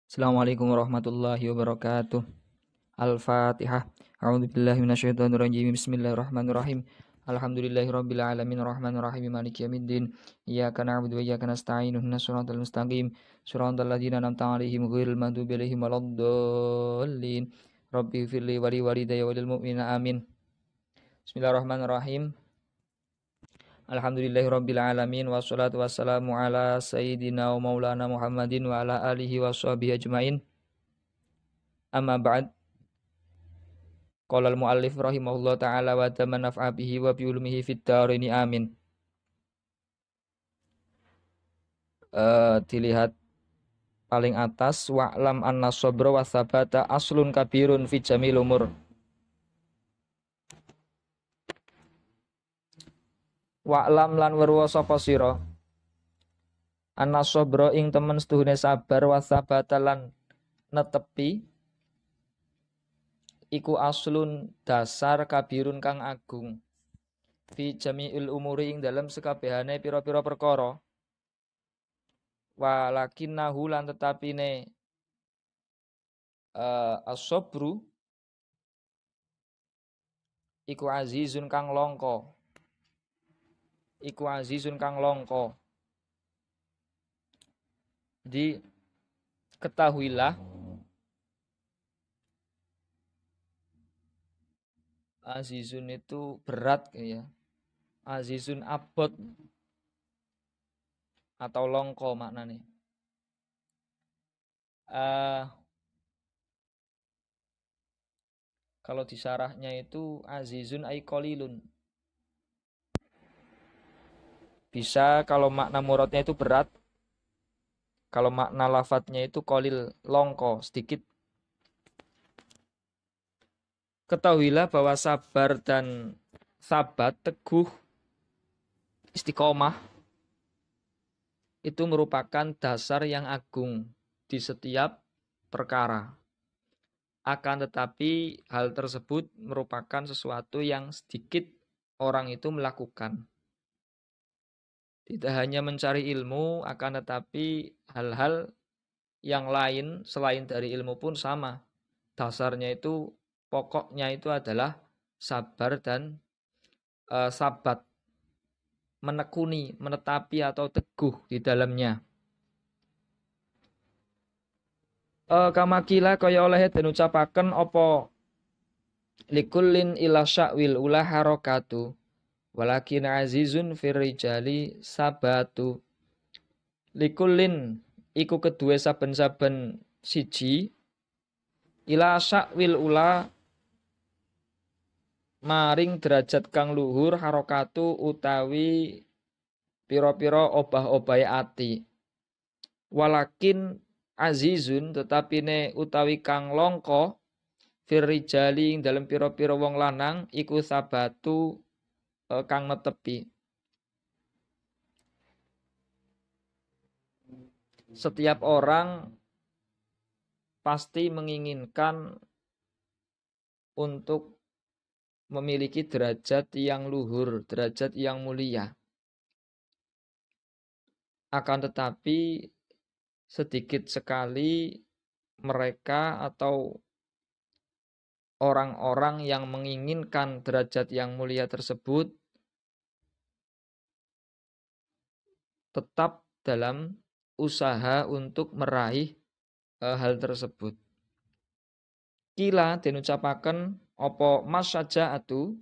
Assalamualaikum warahmatullahi wabarakatuh. Al-Fatihah. A'udzubillahi minasyaitonirrajim. Bismillahirrahmanirrahim. Alhamdulillahirabbil alamin arrahmanir rahim maliki yaumiddin. Iyyaka na'budu wa iyyaka nasta'in. Ihdinas siratal mustaqim. Shiratal ladzina an'amta 'alaihim ghairil maghdubi 'alaihim waladdallin. Rabbi firli wa li walidayya wa lil mu'minina amin. Bismillahirrahmanirrahim. Alhamdulillahirabbil alamin wassalatu wassalamu ala sayyidina wa maulana Muhammadin wa ala alihi washabihi ajmain. Amma ba'd. Qala al-muallif rahimahullah ta'ala wa tamanna naf'a bihi wa bi ulumihi fid dharaini amin. Dilihat paling atas wa'lam anna sabra wa sabata aslun kabirun fi jamil umur. Wa'lam lan weruwa sapa sira anna sabra ing temen setuhune sabar wa sabata lan netepi iku aslun dasar kabirun kang agung fi jami'il umuri ing dalam sekabehane pira-pira perkara. Walakinnahu lan tetapine as-sabru iku azizun kang longko. Jadi ketahuilah azizun itu berat ya. Azizun abot atau longko maknanya. Kalau di syarahnya itu azizun ay qalilun. Bisa kalau makna muradnya itu berat. Kalau makna lafadznya itu qalil, longko, sedikit. Ketahuilah bahwa sabar dan sabat, teguh, istiqomah itu merupakan dasar yang agung di setiap perkara. Akan tetapi hal tersebut merupakan sesuatu yang sedikit orang itu melakukan. Tidak hanya mencari ilmu, akan tetapi hal-hal yang lain selain dari ilmu pun sama. Dasarnya itu, pokoknya itu adalah sabar dan sabat. Menekuni, menetapi atau teguh di dalamnya. Kamakila kaya oleh den ucapaken apa likullin ila sya'wil ula harokatu walakin azizun firrijali sabatu. Likullin iku kedue saben-saben siji ila sya'wil ula maring derajat kang luhur harokatu utawi pira-pira obah-obahe ati. Walakin azizun tetapine utawi kang longko firrijali ing dalem pira-pira wong lanang iku sabatu kang netepi. Setiap orang pasti menginginkan untuk memiliki derajat yang luhur, derajat yang mulia. Akan tetapi sedikit sekali mereka atau orang-orang yang menginginkan derajat yang mulia tersebut tetap dalam usaha untuk meraih hal tersebut. Kila den ucapaken apa masyaja'atu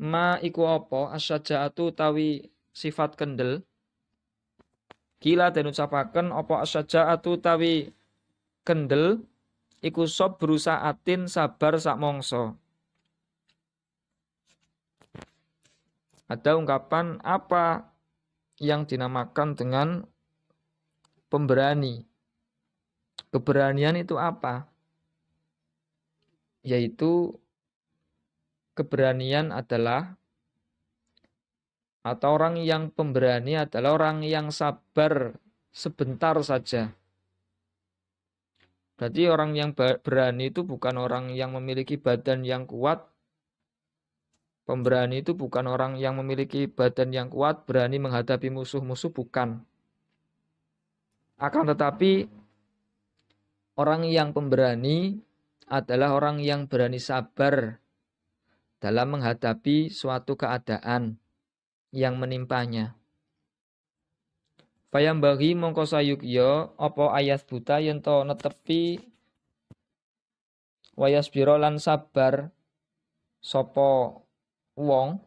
ma iku apa asyaja'atu tawi sifat kendel. Kila den ucapaken apa asyaja'atu tawi kendel iku sabru sa'atin sabar sak mongso. Ada ungkapan apa yang dinamakan dengan pemberani. Keberanian itu apa? Yaitu keberanian adalah atau orang yang pemberani adalah orang yang sabar sebentar saja. Berarti orang yang berani itu bukan orang yang memiliki badan yang kuat. Pemberani itu bukan orang yang memiliki badan yang kuat, berani menghadapi musuh-musuh, bukan. Akan tetapi Orang yang pemberani adalah orang yang berani sabar dalam menghadapi suatu keadaan yang menimpanya. Fayambaghi mongko sayukya apa ayat buta yen to netepi wayasbira lan sabar sapa wong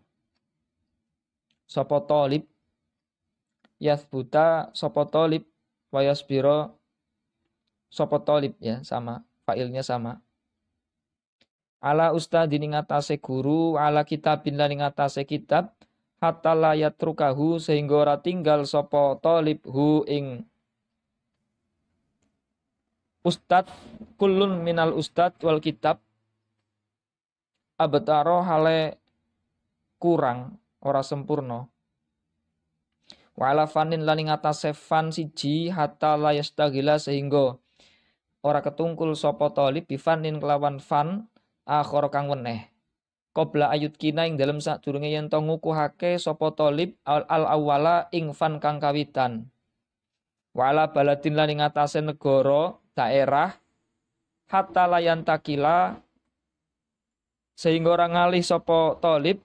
sapa talib yasbuta sapa talib wayasbira sapa talib ya sama failnya sama ala ustadin ing atase guru ala kitabin lan ing atase kitab hatta la yatrukahu sehingga ora tinggal sapa talib hu ing ustad kullun minal ustad wal kitab abetaro hale kurang ora sempurna wala fanin lan ing atase fan siji hatta la yastagila sehingga ora ketungkul sapa talib bifanin kelawan fan akhir kang weneh qabla ayut kina ing dalem sadurunge yen to ngukuhake sapa talib al awwala ing fan kang kawitan wala baladin lan ing atase negara daerah hatta layan takila sehingga ora ngalih sapa talib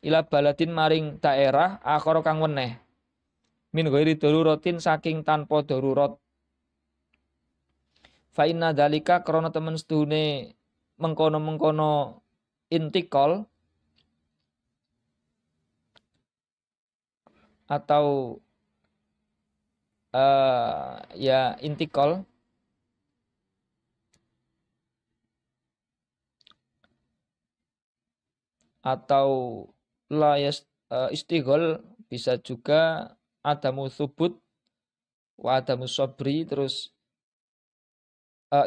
ila baladin maring daerah akhir kang weneh min ghairi daruratin saking tanpa darurat fa inna dalika krana temen sedune mengkono-mengkono intikal atau ya intikal atau layas istighol bisa juga adamu subut wa adamu sobri terus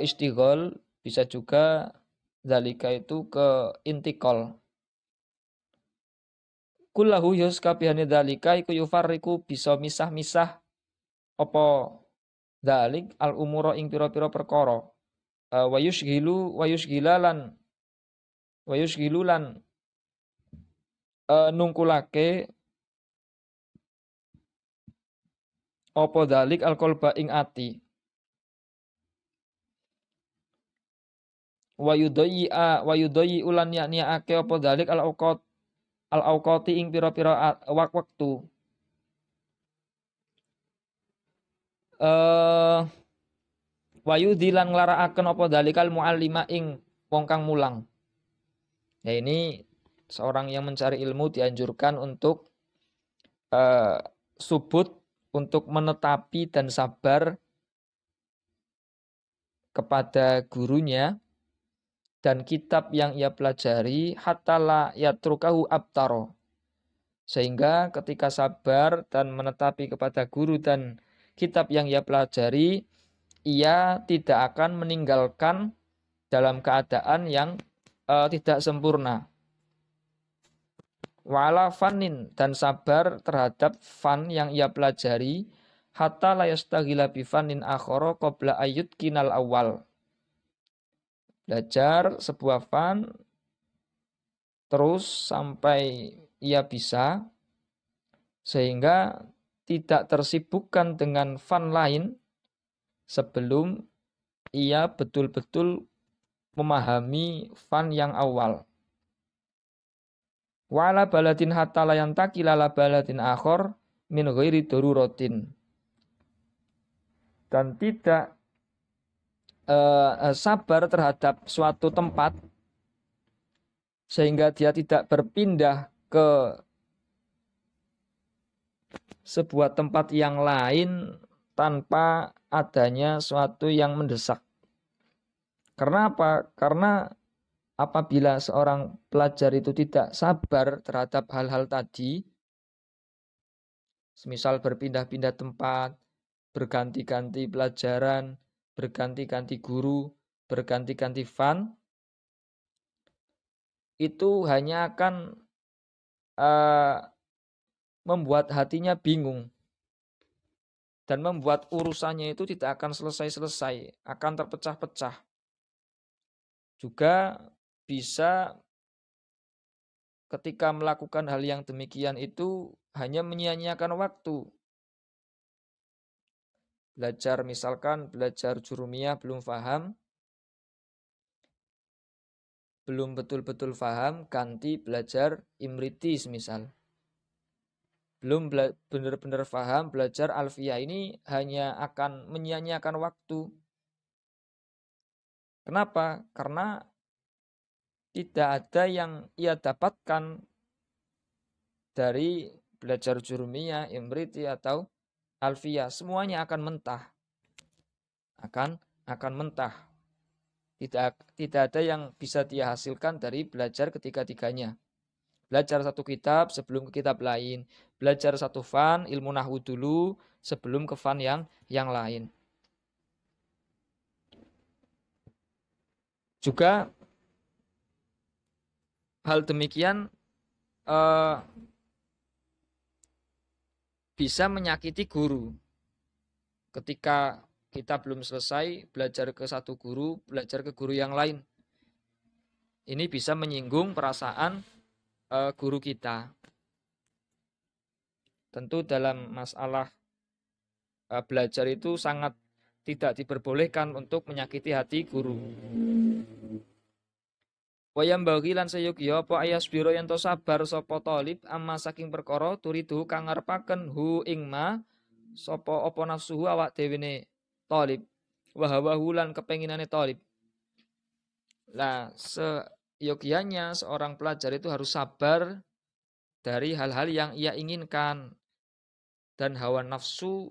istighol bisa juga zalika itu ke intikal kullahu yus kabehane zalika iku yufarriku bisa misah-misah apa zalik al umura ing pira-pira perkara wa yushgilan nungkulake apa zalik al qalba ing ati wa yudayyi ulan yakniake apa zalik al awqati ing pira-pira waktu wayu dilan nglarakaken apa dalikal muallima ing wong kang mulang. Ya ini seorang yang mencari ilmu dianjurkan untuk subut untuk menetapi dan sabar kepada gurunya dan kitab yang ia pelajari hatta la yatrukahu abtaro. Sehingga ketika sabar dan menetapi kepada guru dan kitab yang ia pelajari, ia tidak akan meninggalkan dalam keadaan yang tidak sempurna. Wala fanin dan sabar terhadap fan yang ia pelajari hatta la yastaghila bi fanin akhara qabla ayyut kinal awal. Belajar sebuah fan terus sampai ia bisa sehingga tidak tersibukkan dengan fan lain sebelum ia betul-betul memahami fan yang awal. Wala baladin hatta la yantakila la baladin akhor min ghairi daruratin. Dan tidak sabar terhadap suatu tempat sehingga dia tidak berpindah ke sebuah tempat yang lain tanpa adanya suatu yang mendesak. Karena apa? Karena apabila seorang pelajar itu tidak sabar terhadap hal-hal tadi, semisal berpindah-pindah tempat, berganti-ganti pelajaran, berganti-ganti guru, berganti-ganti fan, itu hanya akan membuat hatinya bingung dan membuat urusannya itu tidak akan selesai-selesai, akan terpecah-pecah. Juga bisa ketika melakukan hal yang demikian itu hanya menyia-nyiakan waktu. Belajar misalkan belajar jurumiyah belum paham, belum betul-betul paham, ganti belajar imriti misal. Belum benar-benar paham, belajar alfiyah ini hanya akan menyia-nyiakan waktu. Kenapa? Karena tidak ada yang ia dapatkan dari belajar jurumiyah, imriti atau alfiyah. Semuanya akan mentah. Akan mentah. Tidak ada yang bisa dia hasilkan dari belajar ketiga-tiganya. Belajar satu kitab sebelum ke kitab lain. Belajar satu fan, ilmu nahwu dulu sebelum ke fan yang lain. Juga hal demikian bisa menyakiti guru. Ketika kita belum selesai belajar ke satu guru, belajar ke guru yang lain. Ini bisa menyinggung perasaan guru kita. Tentu dalam masalah belajar itu sangat tidak diperbolehkan untuk menyakiti hati guru. Wayam bagi lan sayogya apa ayas biro yen to sabar sapa talib amma saking perkara turidu kang ngarepaken hu ing ma sapa apa nafsuhu awak dhewene talib wa hawahu lan kepenginane talib. Lah seyogyanya seorang pelajar itu harus sabar dari hal-hal yang ia inginkan dan hawa nafsu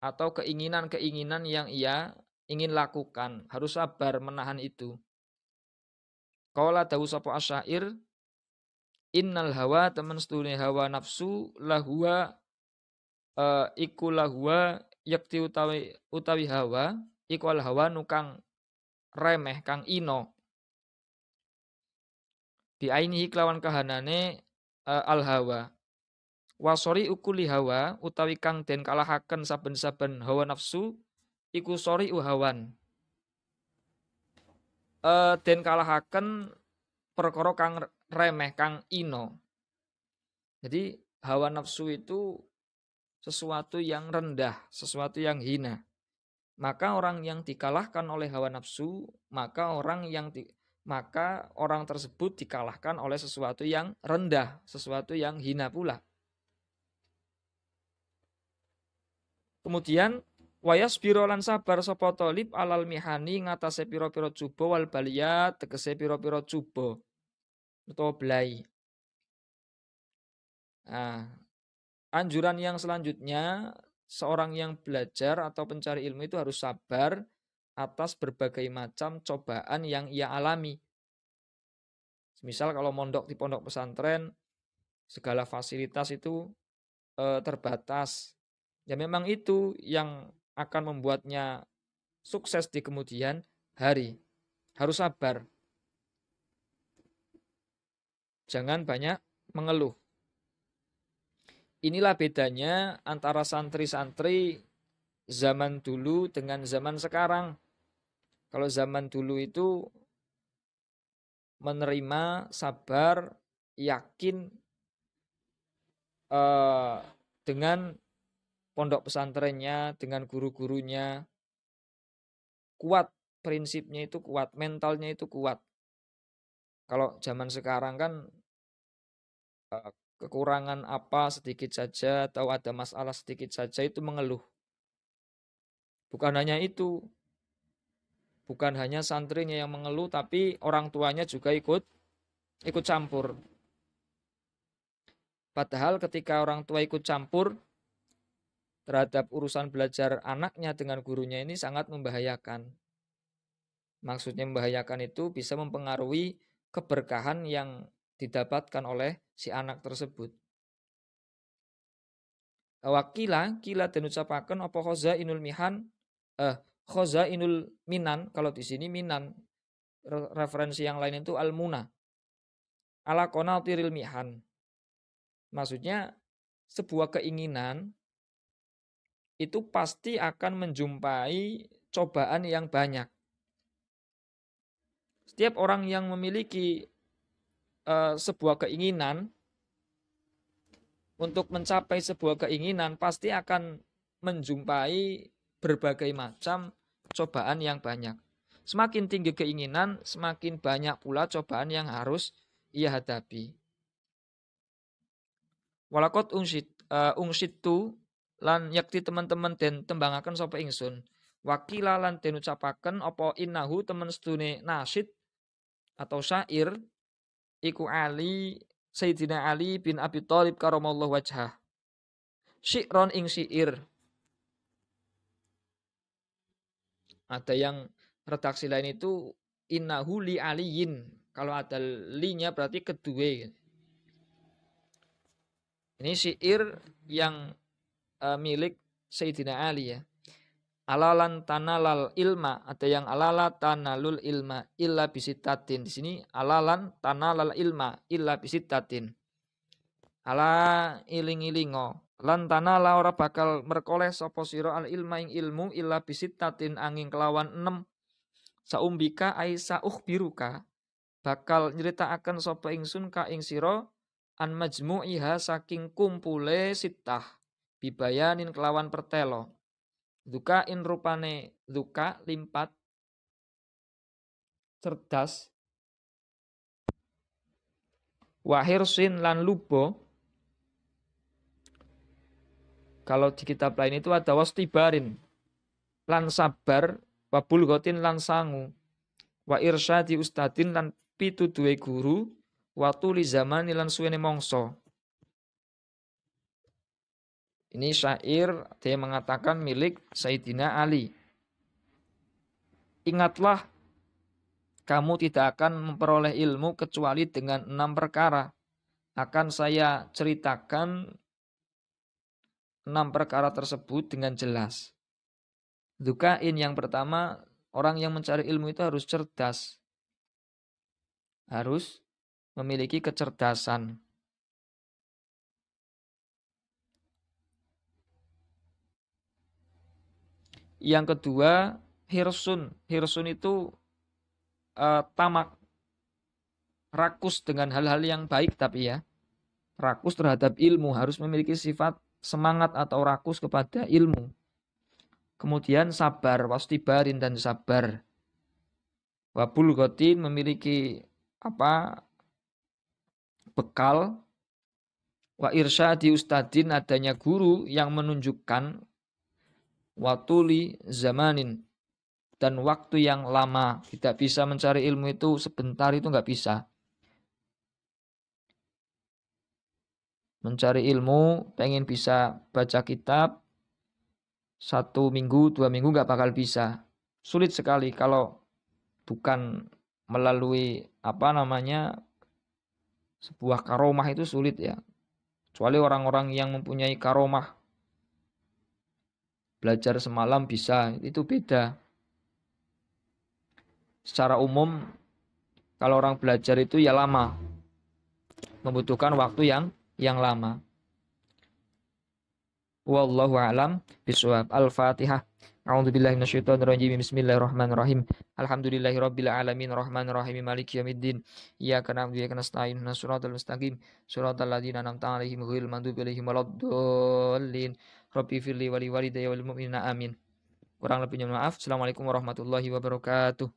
atau keinginan-keinginan yang ia ingin lakukan, harus sabar menahan itu. Qala dawu sapa asyair, innal hawa temen setune hawa nafsu lahua iku lahua yakti utawi hawa iku al hawa nukang remeh kang ino biainihi kelawan kahanane al hawa wasori ukuli hawa utawi kang den kalahaken saben-saben hawa nafsu iku sori uhawan den kalahaken perkara kang remeh kang ino. Jadi hawa nafsu itu sesuatu yang rendah, sesuatu yang hina. Maka orang yang dikalahkan oleh hawa nafsu, maka orang tersebut dikalahkan oleh sesuatu yang rendah, sesuatu yang hina pula. Kemudian wayas biro lan sabar sapa talib alal mihani ngatasé pira-pira cuba wal baliyat tegese pira-pira cuba utawa belai. Nah, anjuran yang selanjutnya seorang yang belajar atau pencari ilmu itu harus sabar atas berbagai macam cobaan yang ia alami. Misal kalau mondok di pondok pesantren, segala fasilitas itu terbatas. Ya memang itu yang akan membuatnya sukses di kemudian hari. Harus sabar. Jangan banyak mengeluh. Inilah bedanya antara santri-santri zaman dulu dengan zaman sekarang. Kalau zaman dulu itu menerima, sabar, yakin dengan pondok pesantrennya, dengan guru-gurunya, kuat prinsipnya itu kuat, mentalnya itu kuat. Kalau zaman sekarang kan kekurangan apa sedikit saja atau ada masalah sedikit saja itu mengeluh. Bukan hanya itu, bukan hanya santrinya yang mengeluh, tapi orang tuanya juga ikut campur. Padahal ketika orang tua ikut campur terhadap urusan belajar anaknya dengan gurunya ini sangat membahayakan. Maksudnya membahayakan itu bisa mempengaruhi keberkahan yang didapatkan oleh si anak tersebut. Wakila dan ucapaken apa khazainul minan, kalau di sini minan, referensi yang lain itu al-muna. Ala qanatiril mihan. Maksudnya sebuah keinginan itu pasti akan menjumpai cobaan yang banyak. Setiap orang yang memiliki sebuah keinginan, untuk mencapai sebuah keinginan pasti akan menjumpai berbagai macam cobaan yang banyak. Semakin tinggi keinginan, semakin banyak pula cobaan yang harus ia hadapi. Walakot ungsitu lan yakti teman-teman den tembangaken sapa ingsun. Wakila lan den ucapaken apa innahu temen sedune nasid atau syair iku Ali Sayyidina Ali bin Abi Thalib karamallahu wajhah. Syi'ron ing syair. Ada yang redaksi lain itu innahu li aliyin. Kalau ada linya berarti kedua. Ini syair yang milik Sayyidina Ali ya. Alalan tanalal ilma, ada yang alala tanalul ilma illa bisitatin. Di sini alalan tanalal ilma illa bisitatin. Ala iling-ilingo lan tanala ora bakal merkoleh sapa sira al ilma ing ilmu illa bisitatin angin kelawan 6. Saumbika aisa ukhbiruka bakal nyeritakaken sapa ingsun ka ing sira an majmu'iha saking kumpule sitah bibayanin kelawan pertelo. Duka in rupane duka limpat cerdas wahirsin lan lubo. Kalau di kitab lain itu ada wastibarin lan sabar wabul gotin lan sangu wa irsyadi ustadin lan pituduhe guru watu li zaman lan suwene mongso. Ini syair dia mengatakan milik Sayyidina Ali. Ingatlah kamu tidak akan memperoleh ilmu kecuali dengan 6 perkara. Akan saya ceritakan 6 perkara tersebut dengan jelas. Dukain yang pertama, orang yang mencari ilmu itu harus cerdas. Harus memiliki kecerdasan. Yang kedua, hirsun. Hirsun itu tamak. Rakus dengan hal-hal yang baik tapi ya. Rakus terhadap ilmu. Harus memiliki sifat semangat atau rakus kepada ilmu. Kemudian sabar. Wastibarin dan sabar. Wabul gotin memiliki bekal. Wa irsyadi ustadin adanya guru yang menunjukkan watuli zamanin dan waktu yang lama. Tidak bisa mencari ilmu itu sebentar, itu nggak bisa. Mencari ilmu, pengen bisa baca kitab 1 minggu, 2 minggu nggak bakal bisa. Sulit sekali kalau bukan melalui sebuah karomah, itu sulit ya. Kecuali orang-orang yang mempunyai karomah. Belajar semalam bisa, itu beda. Secara umum, kalau orang belajar itu ya lama. Membutuhkan waktu yang lama. Wallahu a'lam bishawab. Al-Fatihah. A'udzubillahi minasyaitonirrajim. Bismillahirrahmanirrahim. Alhamdulillahirabbil alamin arrahmanirrahim maliki yaumiddin. Iyyaka na'budu wa iyyaka nasta'in. Ihdinas siratal mustaqim. Siratal ladzina an'amta 'alaihim ghairil maghdubi 'alaihim waladdallin. Rabbi firli wa li walidayya wal mu'minina amin. Kurang lebihnya maaf. Assalamualaikum warahmatullahi wabarakatuh.